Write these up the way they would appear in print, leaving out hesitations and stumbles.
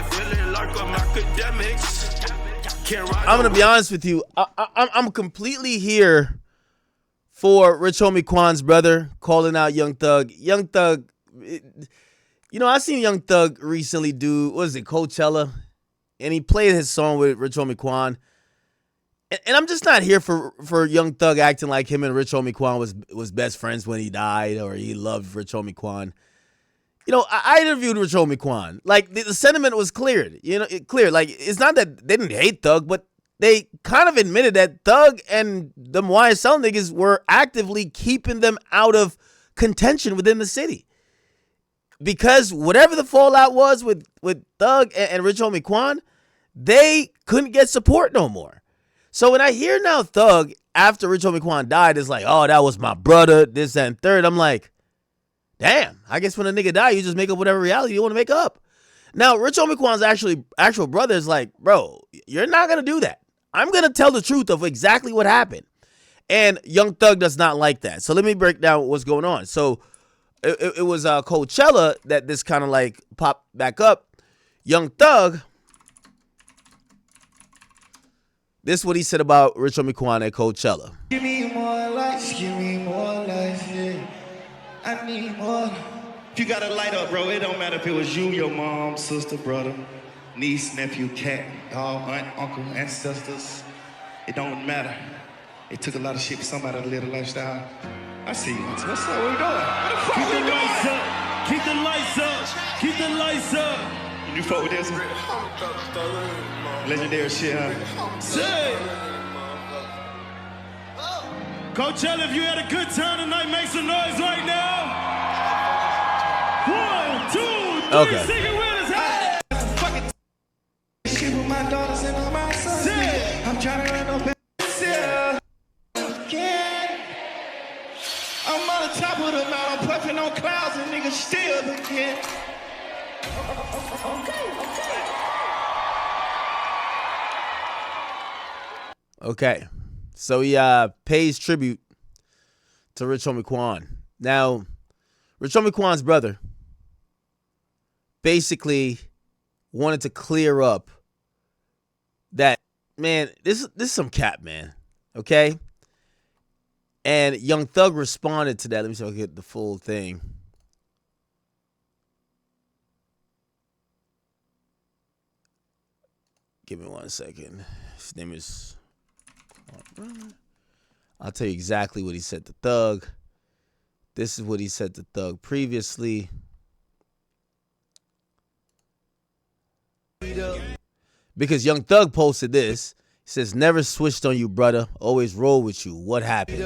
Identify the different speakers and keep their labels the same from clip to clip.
Speaker 1: feeling like I'm Akademiks.
Speaker 2: I'm going to be honest with you. I'm completely here for Rich Homie Quan's brother calling out Young Thug. Young Thug, I seen Young Thug recently do, what is it, Coachella? And he played his song with Rich Homie Quan. And I'm just not here for Young Thug acting like him and Rich Homie Quan was best friends when he died, or he loved Rich Homie Quan. I interviewed Rich Homie Quan. Like, the sentiment was cleared. Clear. Like, it's not that they didn't hate Thug, but they kind of admitted that Thug and them YSL niggas were actively keeping them out of contention within the city. Because whatever the fallout was with Thug and Rich Homie Quan, they couldn't get support no more. So when I hear now Thug, after Rich Homie Quan died, is like, oh, that was my brother, this, that, and third. I'm like, damn, I guess when a nigga die, you just make up whatever reality you want to make up. Now, Rich Homie Quan's actual brother is like, bro, you're not going to do that. I'm going to tell the truth of exactly what happened. And Young Thug does not like that. So let me break down what's going on. So it was Coachella that this kind of like popped back up. Young Thug, this is what he said about Rich Homie Quan at Coachella.
Speaker 3: Give me more life, yeah. I need more. If you got a light up, bro, it don't matter if it was you, your mom, sister, brother, niece, nephew, cat, dog, aunt, uncle, ancestors. It don't matter. It took a lot of shit for somebody to live a lifestyle. I see you. What's up? What are we doing? What the fuck
Speaker 4: Keep
Speaker 3: we
Speaker 4: the
Speaker 3: doing?
Speaker 4: lights up. Keep the lights up. Keep the lights up.
Speaker 3: You fuck with this one? Legendary shit, huh?
Speaker 4: Say. Coachella, if you had a good time tonight, make some noise right now. 1, 2, 3,
Speaker 2: Okay.
Speaker 4: sing it with us. Hey.
Speaker 3: Shit with my daughters and all my sons.
Speaker 4: Say.
Speaker 3: I'm trying to run no back. I'm on the top of the mountain, I'm puffing on clouds and niggas still begin.
Speaker 2: Okay. So he pays tribute to Rich Homie Quan. Now, Rich Homie Quan's brother basically wanted to clear up that, man, this is some cap, man. Okay? And Young Thug responded to that. Let me see if I can get the full thing. Give me 1 second. His name is... I'll tell you exactly what he said to Thug. This is what he said to Thug previously. Because Young Thug posted this. He says, never switched on you, brother. Always roll with you. What happened?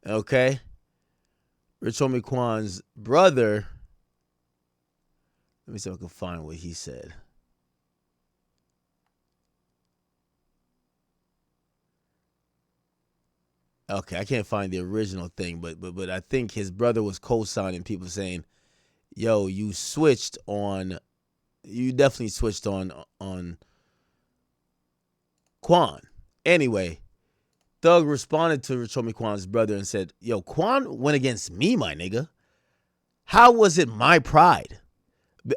Speaker 2: Okay. Rich Homie Quan's brother. Let me see if I can find what he said. Okay, I can't find the original thing, but I think his brother was co-signing people saying, yo, you definitely switched on Quan. Anyway, Thug responded to Rich Homie Quan's brother and said, yo, Quan went against me, my nigga. How was it my pride?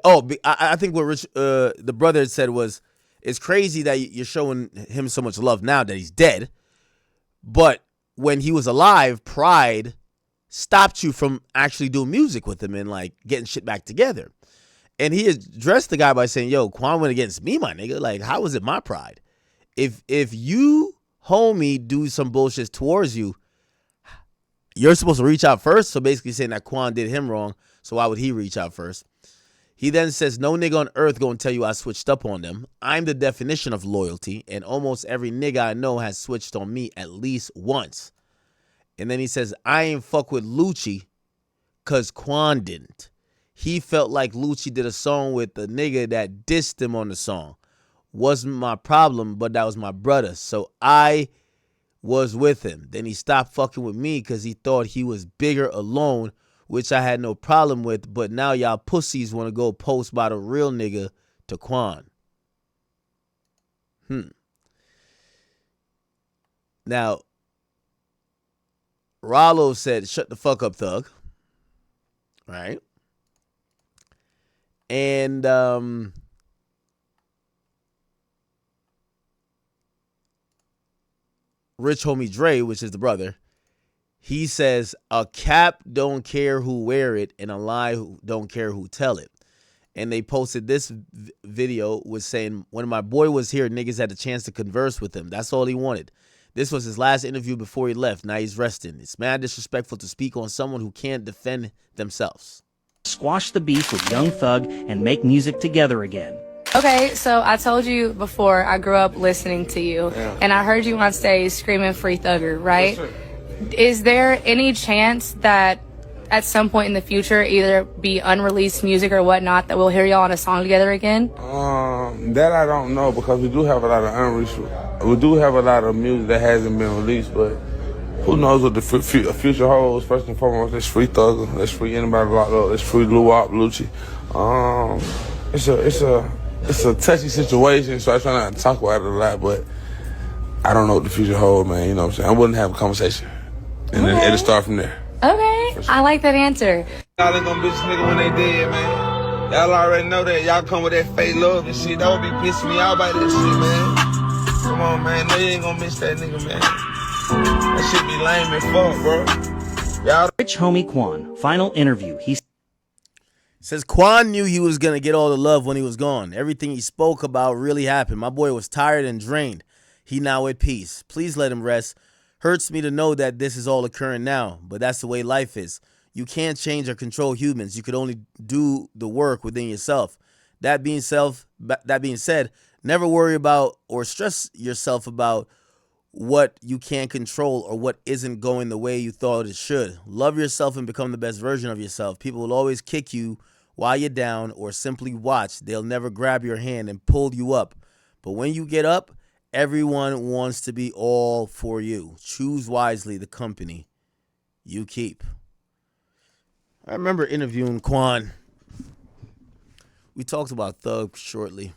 Speaker 2: Oh, I think what the brother had said was, it's crazy that you're showing him so much love now that he's dead. But when he was alive, pride stopped you from actually doing music with him and like getting shit back together. And he addressed the guy by saying, yo, Quan went against me, my nigga. Like, how was it my pride? If you, homie, do some bullshit towards you, you're supposed to reach out first. So basically saying that Quan did him wrong. So why would he reach out first? He then says, no nigga on earth gonna tell you I switched up on them. I'm the definition of loyalty, and almost every nigga I know has switched on me at least once. And then he says, I ain't fuck with Lucci because Quan didn't. He felt like Lucci did a song with the nigga that dissed him on the song. Wasn't my problem, but that was my brother. So I was with him. Then he stopped fucking with me because he thought he was bigger alone, which I had no problem with, but now y'all pussies want to go post about a real nigga to Quan. Now, Rollo said, shut the fuck up, Thug. right? And Rich Homie Dre, which is the brother, he says a cap don't care who wear it and a lie don't care who tell it. And they posted this video was saying, when my boy was here, niggas had a chance to converse with him. That's all he wanted. This was his last interview before he left. Now he's resting. It's mad disrespectful to speak on someone who can't defend themselves.
Speaker 5: Squash the beef with Young Thug and make music together again.
Speaker 6: Okay, so I told you before I grew up listening to you, and I heard you on stage screaming Free Thugger, right? Is there any chance that at some point in the future, either be unreleased music or whatnot, that we'll hear y'all on a song together again?
Speaker 7: That I don't know, because we do have a lot of we do have a lot of music that hasn't been released, but who knows what the future holds. First and foremost, let's free Thugger, let's free anybody locked up, let's free Luwop, Lucci. It's a touchy situation, so I try not to talk about it a lot, but I don't know what the future holds, man. You know what I'm saying? I'm willing to have a conversation, and then it'll start from there.
Speaker 6: Okay, sure. I like that answer.
Speaker 7: Y'all ain't gonna bitch nigga when they dead, man. Y'all already know that. Y'all come with that fake love and shit. That would be pissing me out by that shit, man. Come on, man. No, you ain't gonna miss that nigga, man. That shit be lame as fuck, bro. Y'all.
Speaker 5: Rich Homie Quan, final interview. He
Speaker 2: says Quan knew he was going to get all the love when he was gone. Everything he spoke about really happened. My boy was tired and drained. He now at peace. Please let him rest. Hurts me to know that this is all occurring now, but that's the way life is. You can't change or control humans. You could only do the work within yourself. That being said, never worry about or stress yourself about what you can't control or what isn't going the way you thought it should. Love yourself and become the best version of yourself. People will always kick you while you're down or simply watch. They'll never grab your hand and pull you up. But when you get up, everyone wants to be all for you. Choose wisely the company you keep. I remember interviewing Quan. We talked about Thug shortly.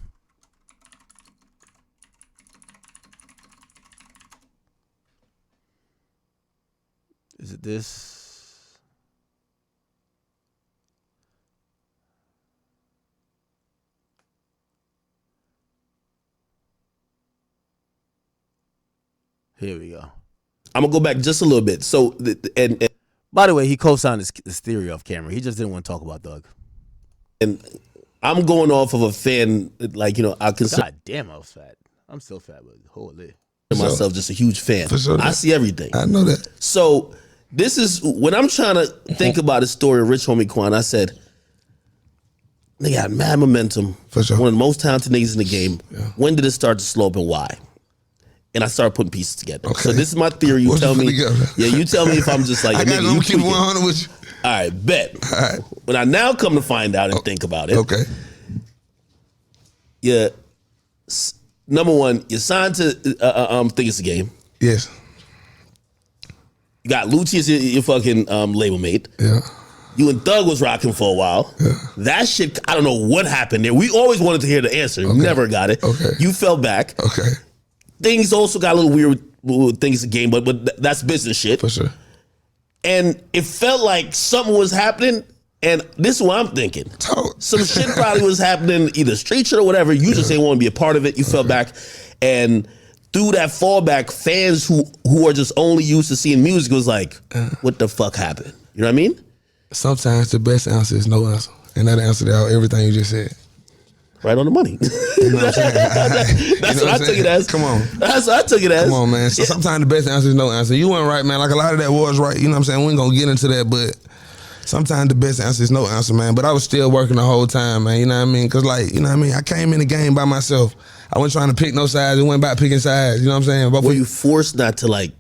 Speaker 2: Is it this? Here we go. I'm gonna go back just a little bit. So, and by the way, he co-signed this theory off camera. He just didn't want to talk about Thug. And I'm going off of a fan, like, you know, I consider. God damn, I was fat. I'm still fat, but holy. Myself just a huge fan.
Speaker 8: Sure.
Speaker 2: I see everything.
Speaker 8: I know that.
Speaker 2: So this is when I'm trying to think about the story of Rich Homie Quan. I said, they got mad momentum.
Speaker 8: For sure.
Speaker 2: One of the most talented niggas in the game.
Speaker 8: Yeah.
Speaker 2: When did it start to slow up and why? And I started putting pieces together.
Speaker 8: Okay.
Speaker 2: So this is my theory. You tell me. Yeah, you tell me if I'm just like,
Speaker 8: I got
Speaker 2: nigga,
Speaker 8: to keep 100 with you.
Speaker 2: All right, bet.
Speaker 8: All right.
Speaker 2: When I now come to find out and think about it.
Speaker 8: Okay.
Speaker 2: Yeah. Number one, you're signed to Think It's a Game.
Speaker 8: Yes.
Speaker 2: You got Lucci as your fucking label mate.
Speaker 8: Yeah.
Speaker 2: You and Thug was rocking for a while.
Speaker 8: Yeah.
Speaker 2: That shit, I don't know what happened there. We always wanted to hear the answer.
Speaker 8: Okay.
Speaker 2: Never got it.
Speaker 8: Okay.
Speaker 2: You fell back.
Speaker 8: Okay.
Speaker 2: Things also got a little weird with Think It's a Game, but that's business shit.
Speaker 8: For sure.
Speaker 2: And it felt like something was happening. And this is what I'm thinking. Some shit probably was happening, either street shit or whatever. You just didn't want to be a part of it. You fell back. And through that fallback, fans who are just only used to seeing music was like, what the fuck happened? You know what I mean?
Speaker 8: Sometimes the best answer is no answer. And that answered out everything you just said.
Speaker 2: Right on the money.
Speaker 8: You know what I'm saying?
Speaker 2: That's what I took it as.
Speaker 8: Come on.
Speaker 2: That's what I took it as.
Speaker 8: Come on, man. So sometimes the best answer is no answer. You weren't right, man. Like a lot of that was right. You know what I'm saying? We ain't going to get into that, but sometimes the best answer is no answer, man. But I was still working the whole time, man. You know what I mean? Because, like, you know what I mean? I came in the game by myself. I wasn't trying to pick no sides. It went by picking sides. You know what I'm saying? But
Speaker 2: were you forced not to, like,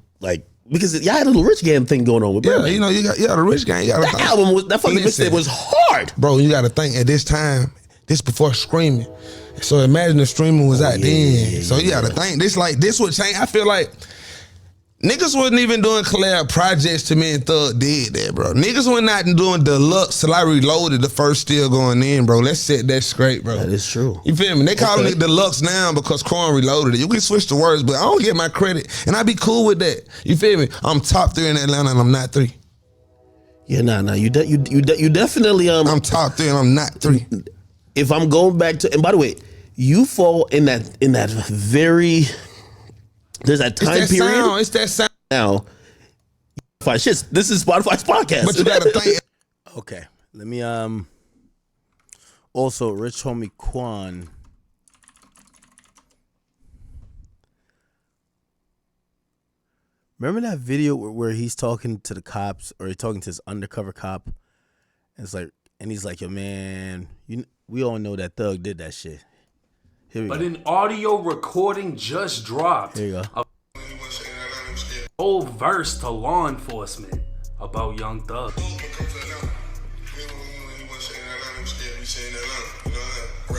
Speaker 2: because y'all had a little Rich Gang thing going on with Birdman.
Speaker 8: Yeah, you know, you got the Rich Gang.
Speaker 2: That album was, that fucking mixtape was hard.
Speaker 8: Bro, you got to think at this time, this before streaming. So imagine if streaming was out then. So you got to think, this would change. I feel like niggas wasn't even doing collab projects to me and Thug did that, bro. Niggas were not doing deluxe till I reloaded the first still going in, bro. Let's set that straight, bro.
Speaker 2: That is true.
Speaker 8: You feel me? They calling it deluxe now because Quan reloaded it. You can switch the words, but I don't get my credit. And I be cool with that. You feel me? I'm top 3 in Atlanta and I'm not 3.
Speaker 9: Yeah, nah. You definitely
Speaker 8: I'm top 3 and I'm not 3.
Speaker 9: If I'm going back to, and by the way, you fall in that very. There's that time
Speaker 8: It's that
Speaker 9: period.
Speaker 8: sound. It's that sound.
Speaker 9: Now, this is Spotify's podcast.
Speaker 8: But you gotta think.
Speaker 2: Okay, let me also, Rich Homie Quan. Remember that video where he's talking to the cops, or he's talking to his undercover cop? And he's like, yo, man, we all know that Thug did that shit. Here we go.
Speaker 10: But an audio recording just dropped.
Speaker 2: Here you go.
Speaker 10: A whole verse to law enforcement about Young Thug.
Speaker 3: Right.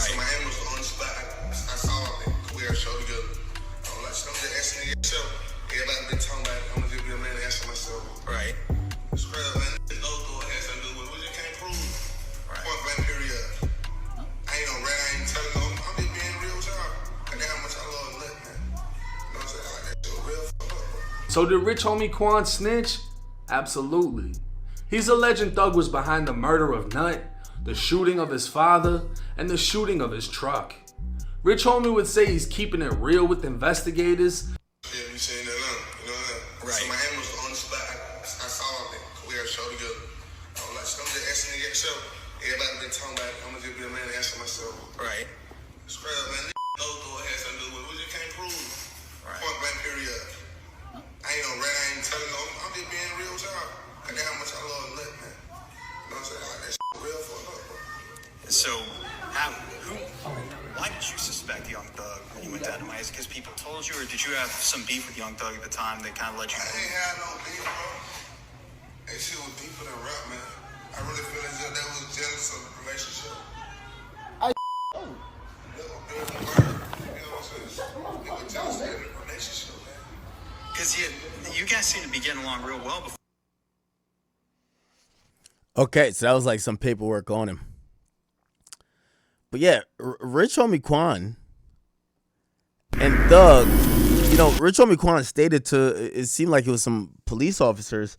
Speaker 3: So my hand was on the spot. I saw it. We are show together. I'm like, so I'm just asking yourself. Everybody been talking about it. I'm gonna just be a man and answer myself. Right. It's real, man. This old door has something to do with it. We just can't prove. Right. Point blank period. I ain't no rat. I ain't telling them. I'm just being real with y'all. I got how much I love and let, man. You know what I'm saying? I like that shit real fucked up, bro.
Speaker 10: So did Rich Homie Quan snitch? Absolutely. He's alleging Thug was behind the murder of Nut, the shooting of his father, and the shooting of his truck. Rich Homie would say he's keeping it real with investigators.
Speaker 3: Yeah, you saying that now, you know that? Right. So my hand was on the spot. I saw it. We are show together. I'm like, so I'm just asking yourself. Everybody been talking about it. I'm gonna just be a man and answer myself. Right. It's real, man. This old door has something to do with it. We just can't prove. Right. Point blank period. I ain't no rat. I ain't telling them. I'm just being real with y'all. I got how much I love and let, man. You know what I'm saying? I like that shit real fucked up, bro.
Speaker 11: So, why did you suspect Young Thug when you went down to Miami? Is it because people told you, or did you have some beef with Young Thug at the time that kind of led you?
Speaker 3: I ain't had no beef, bro. That shit was deeper than rap, man. I really feel as if they was jealous of the relationship. They were building word. You know what I'm saying? They were jealous of the relationship, man.
Speaker 11: Because you guys seem to be getting along real well before.
Speaker 2: Okay, so that was like some paperwork on him. But yeah, Rich Homie Quan and Thug, Rich Homie Quan stated it seemed like it was some police officers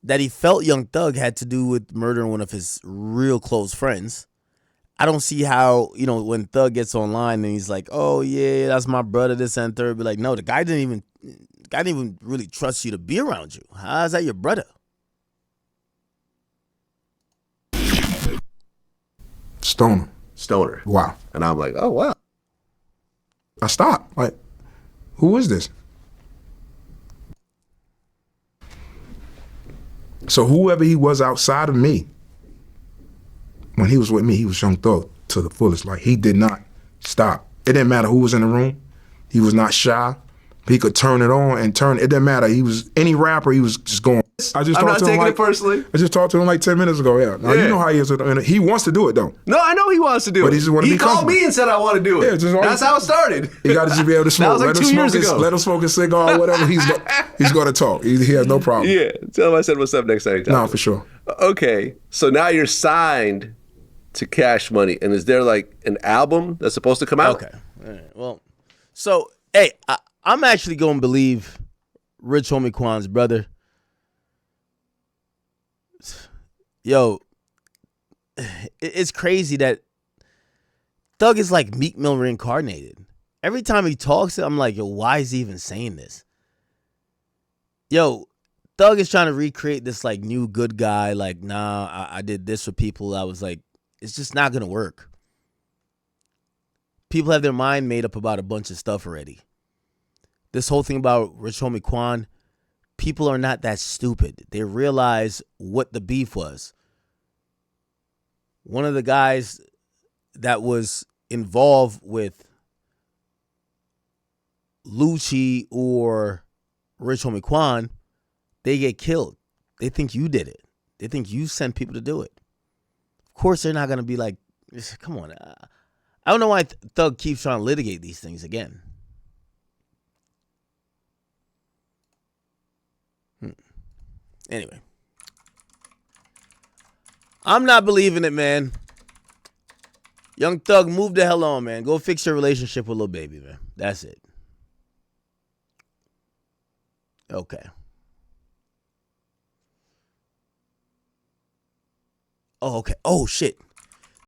Speaker 2: that he felt Young Thug had to do with murdering one of his real close friends. I don't see how, when Thug gets online and he's like, oh yeah, that's my brother, this and third, be like, no, the guy didn't even really trust you to be around you. How is that your brother?
Speaker 12: Stoner.
Speaker 13: Wow.
Speaker 12: And I'm like, oh, wow.
Speaker 13: I stopped. Like, who is this? So whoever he was outside of me, when he was with me, he was Young Thug to the fullest. Like, he did not stop. It didn't matter who was in the room. He was not shy. He could turn it on and turn it. It didn't matter. He was any rapper, he was just going.
Speaker 12: I'm not taking it personally.
Speaker 13: I just talked to him like 10 minutes ago. Yeah. Now, you know how he is. He wants to do it, though.
Speaker 12: No, I know he wants to do
Speaker 13: But
Speaker 12: it.
Speaker 13: he just want to be
Speaker 12: called
Speaker 13: comfortable.
Speaker 12: me and said, I want to do it.
Speaker 13: Yeah,
Speaker 12: that's how it started.
Speaker 13: He got to just be able to smoke.
Speaker 12: That was like 2 years ago.
Speaker 13: Let him smoke his cigar or whatever. He's going to talk. He has no problem.
Speaker 12: Yeah. Tell him I said what's up next time.
Speaker 13: No, for sure.
Speaker 12: Okay. So now you're signed to Cash Money. And is there like an album that's supposed to come out?
Speaker 2: Okay. All right. Well, so, hey, I'm actually going to believe Rich Homie Quan's brother. Yo, it's crazy that Thug is like Meek Mill reincarnated. Every time he talks, I'm like, yo, why is he even saying this? Yo, Thug is trying to recreate this like new good guy. Like, nah, I did this for people. I was like, it's just not going to work. People have their mind made up about a bunch of stuff already. This whole thing about Rich Homie Quan, people are not that stupid. They realize what the beef was. One of the guys that was involved with Lucci or Rich Homie Quan, they get killed. They think you did it. They think you sent people to do it. Of course, they're not going to be like, come on. I don't know why Thug keeps trying to litigate these things again. Anyway, I'm not believing it, man. Young Thug, move the hell on, man. Go fix your relationship with Lil Baby, man. That's it. Okay. Oh, okay. Oh shit.